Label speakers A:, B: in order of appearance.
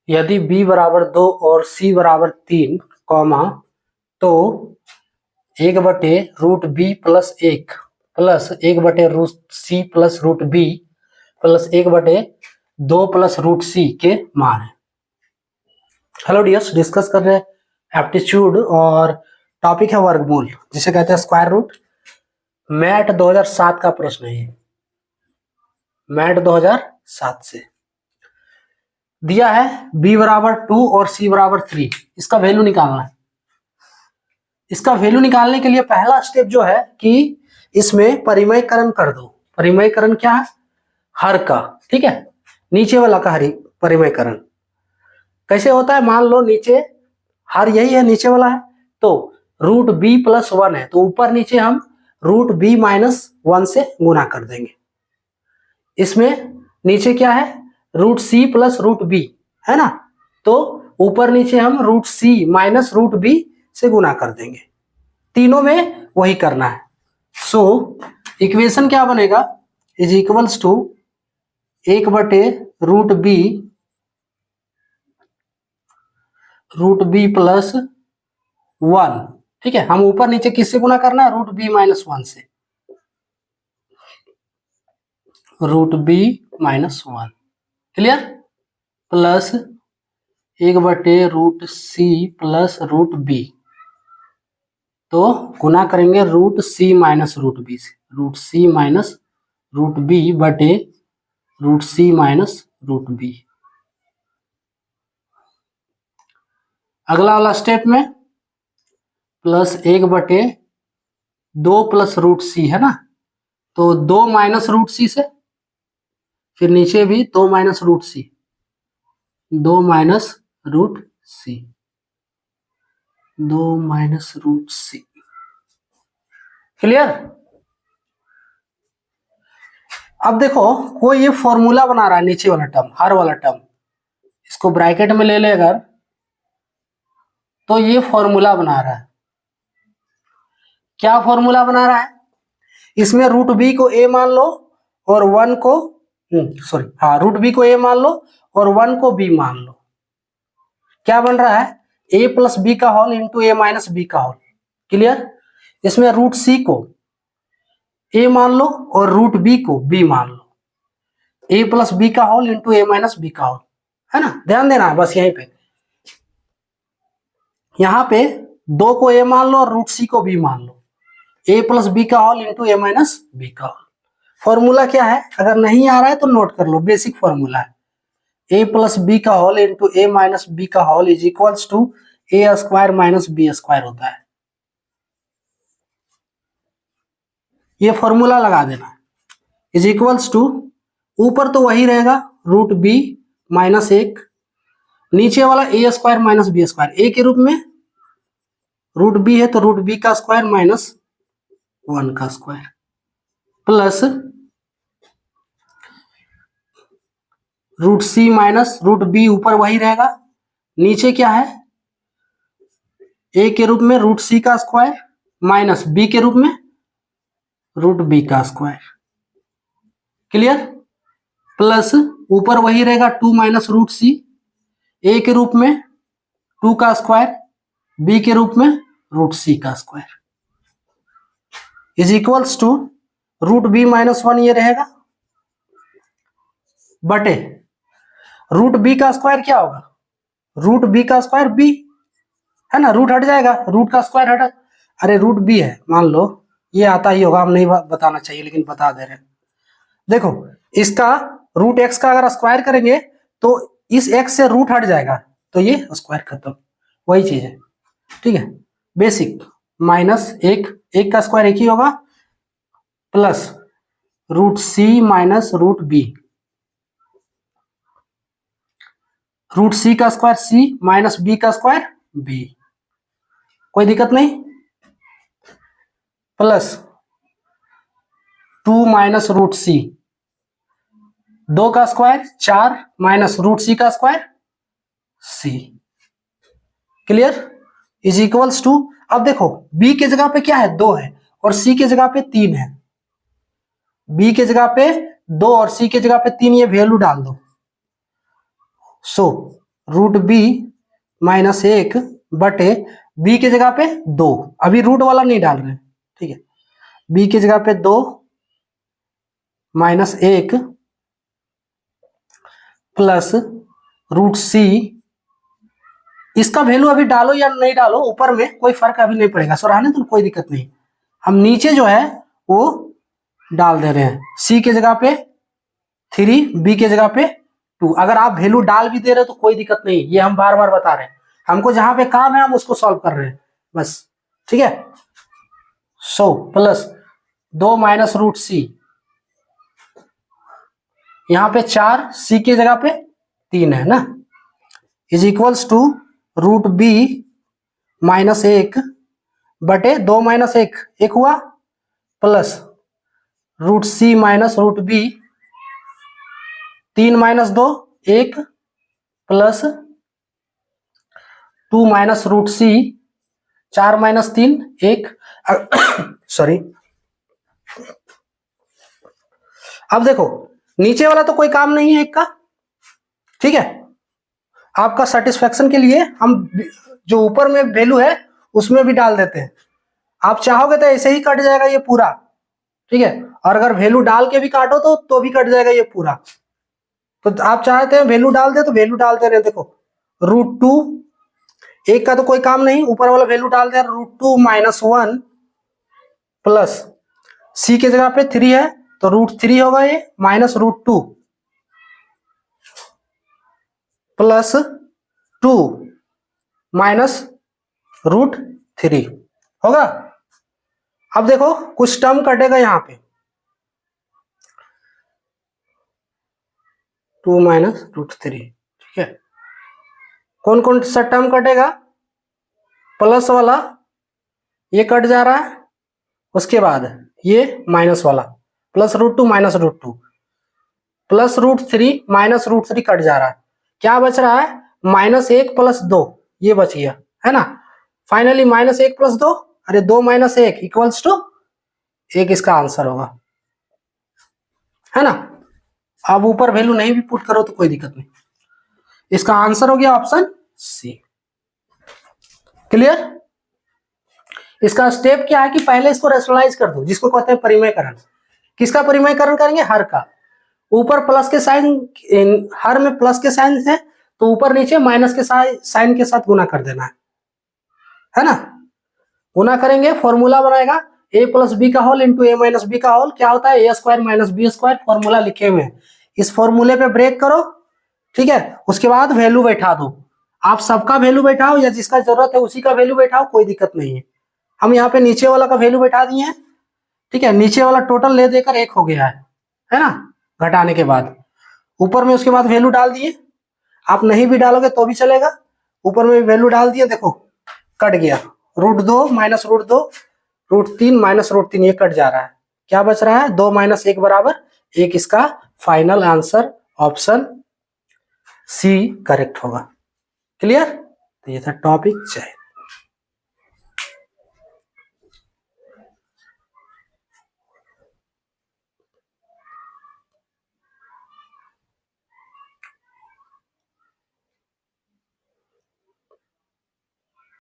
A: यदि b बराबर 2 और c बराबर 3 कॉमा तो 1/√b plus 1 plus 1/√c plus √b plus 1/2 plus √c के मान है। हेलो डियर्स, डिस्कस कर रहे हैं एप्टीट्यूड और टॉपिक है वर्गमूल, जिसे कहते हैं स्क्वायर रूट। मैट 2007 का प्रश्न है ये, मैट 2007 से दिया है b बराबर 2 और c बराबर 3। इसका वैल्यू निकालना है। इसका वैल्यू निकालने के लिए पहला स्टेप जो है कि इसमें परिमयकरण कर दो। परिमयकरण क्या है? हर का, ठीक है, नीचे वाला का हरी परिमयकरण कैसे होता है? मान लो नीचे हर यही है, नीचे वाला है, तो √b प्लस 1 है, तो ऊपर नीचे हम √b माइनस 1 से गुना कर देंगे। इसमें नीचे क्या है? √c प्लस √b है ना, तो ऊपर नीचे हम √c माइनस √b से गुना कर देंगे। तीनों में वही करना है। सो इक्वेशन क्या बनेगा? Is equals to 1/√b plus 1। ठीक है, हम ऊपर नीचे किससे गुना करना है? √b माइनस 1 से, √b minus 1, clear? Plus 1/√c plus √b, तो गुना करेंगे √c माइनस √b से, √c माइनस √b बटे √c माइनस √b। अगला वाला स्टेप में प्लस 1/2 प्लस √c है ना, तो 2 माइनस √c से, फिर नीचे भी 2 minus √c, 2 minus √c, 2 minus √c, clear? अब देखो, कोई ये फॉर्मूला बना रहा है, नीचे वाला टर्म, हर वाला टर्म, इसको ब्रैकेट में ले ले अगर, तो ये फॉर्मूला बना रहा है। क्या फॉर्मूला बना रहा है? इसमें √b को a मान लो और 1 को √b को a मान लो और 1 को b मान लो। क्या बन रहा है? a प्लस b का whole into a minus b का होल, क्लियर? इसमें √c को a मान लो और √b को b मान लो, a प्लस b का whole into a minus b का होल, है ना? ध्यान देना बस यहीं पे, यहाँ पे 2 को a मान लो और √c को b मान लो, a प्लस बी का whole into a minus b का होल। फॉर्मूला क्या है? अगर नहीं आ रहा है तो नोट कर लो, बेसिक फॉर्मूला है, a प्लस बी का whole into a minus B का whole is equals to a square minus b square होता है। ये फॉर्मूला लगा देना, इज इक्वल्स टू, ऊपर तो वही रहेगा √b माइनस 1, नीचे वाला a square minus b square, a के रूप में √b है तो √b का स्क्वायर माइनस 1 का square, plus √c minus √b, ऊपर वही रहेगा, नीचे क्या है? a के रूप में √c का स्क्वायर माइनस b के रूप में √b का स्क्वायर, क्लियर? प्लस ऊपर वही रहेगा 2 माइनस √c, a के रूप में 2 का स्क्वायर, b के रूप में √c का square, is equals to √b minus 1 ये रहेगा बटे √b का स्क्वायर क्या होगा? √b का स्क्वायर b है ना, रूट हट जाएगा, रूट का स्क्वायर हटा, अरे √b है, मान लो ये आता ही होगा, हम नहीं बताना चाहिए लेकिन बता दे रहे हैं। देखो, इसका √x का अगर स्क्वायर करेंगे तो इस x से रूट हट जाएगा, तो ये स्क्वायर खत्म, वही चीज है, ठीक है? बेसिक माइनस 1 का स्क्वायर 1 ही होगा, plus √c minus √b, √c का स्क्वायर c माइनस b का स्क्वायर b, कोई दिक्कत नहीं, प्लस 2 माइनस √c, 2 का स्क्वायर 4 माइनस √c का square c, clear? Is equals to, अब देखो b के जगह पे क्या है? 2 है और c के जगह पे 3 है, b के जगह पे 2 और c के जगह पे 3, ये वैल्यू डाल दो। सो रूट बी माइनस 1 बटे बी की जगह पे 2, अभी रूट वाला नहीं डाल रहे हैं, ठीक है, बी की जगह पे 2 माइनस 1 प्लस रूट सी, इसका वैल्यू अभी डालो या नहीं डालो ऊपर में कोई फर्क अभी नहीं पड़ेगा, सो रहने तो कोई दिक्कत नहीं, हम नीचे जो है वो डाल दे रहे हैं, सी के जगह पे 3 बी के जगह पे 2, अगर आप वैल्यू डाल भी दे रहे हो तो कोई दिक्कत नहीं, ये हम बार बार बता रहे हैं, हमको जहां पे काम है हम उसको सॉल्व कर रहे हैं बस, ठीक है। सो प्लस 2 माइनस रूट सी, यहां पे 4 सी की जगह पे 3 है ना, is equals to root B minus 1 बटे 2 माइनस 1 हुआ, plus root C minus root B, 3 minus 2 1 plus 2 minus root C, 4 minus 3 1, sorry. अब देखो नीचे वाला तो कोई काम नहीं है एक का, ठीक है, आपका सेटिस्फेक्शन के लिए हम जो ऊपर में वैल्यू है उसमें भी डाल देते हैं, आप चाहोगे तो ऐसे ही कट जाएगा ये पूरा, ठीक है, और अगर वैल्यू डाल के भी काटो तो भी कट जाएगा ये पूरा, तो आप चाहते हैं वैल्यू डाल दे तो वैल्यू डालते रहे, देखो रूट 2, एक का तो कोई काम नहीं, ऊपर वाला वैल्यू डाल दे, रूट 2 माइनस 1 प्लस सी की जगह पे 3 है तो रूट 3 होगा ये, minus root 2 plus 2 minus root 3 होगा। अब देखो कुछ टर्म कटेगा यहां पे, 2 माइनस रूट 3, ठीक है, कौन कौन सा टर्म कटेगा, प्लस वाला ये कट जा रहा है, उसके बाद ये माइनस वाला plus root 2 minus root 2 plus root 3 minus root 3 कट जा रहा है, क्या बच रहा है, माइनस 1 प्लस 2, ये बच गया है ना, फाइनली माइनस 1 प्लस 2, अरे 2 माइनस 1 इक्वल्स टू 1, इसका आंसर होगा, है ना। अब ऊपर वैल्यू नहीं भी पुट करो तो कोई दिक्कत नहीं, इसका आंसर हो गया ऑप्शन सी। क्लियर। इसका स्टेप क्या है कि पहले इसको रेशनलाइज कर दो, जिसको कहते हैं परिमयकरण। किसका परिमयकरण करेंगे, हर का, ऊपर प्लस के साइन, हर में प्लस के साइन है तो ऊपर नीचे माइनस के साइन के साथ गुना कर देना है ना, गुना करेंगे फॉर्मूला बनाएगा a प्लस बी का whole into A minus B का होल, क्या होता है A square minus B square, formula लिखे हुए हैं, इस फॉर्मूले पे ब्रेक करो, ठीक है, उसके बाद वैल्यू बैठा दो, आप सबका वैल्यू बैठाओ या जिसका जरूरत है उसी का वैल्यू बैठाओ, कोई दिक्कत नहीं है, हम यहाँ पे नीचे वाला का वैल्यू बैठा दिए हैं, ठीक है, नीचे वाला टोटल ले देकर 1 हो गया है ना, घटाने के बाद ऊपर में उसके बाद वैल्यू डाल दिए, आप नहीं भी डालोगे तो भी चलेगा, ऊपर में वैल्यू डाल दिए, देखो कट गया, root 2 minus root 2 root 3 minus root 3, ये कट जा रहा है, क्या बच रहा है 2 माइनस 1 बराबर 1, इसका final answer option C correct होगा। क्लियर, तो ये था टॉपिक। जय।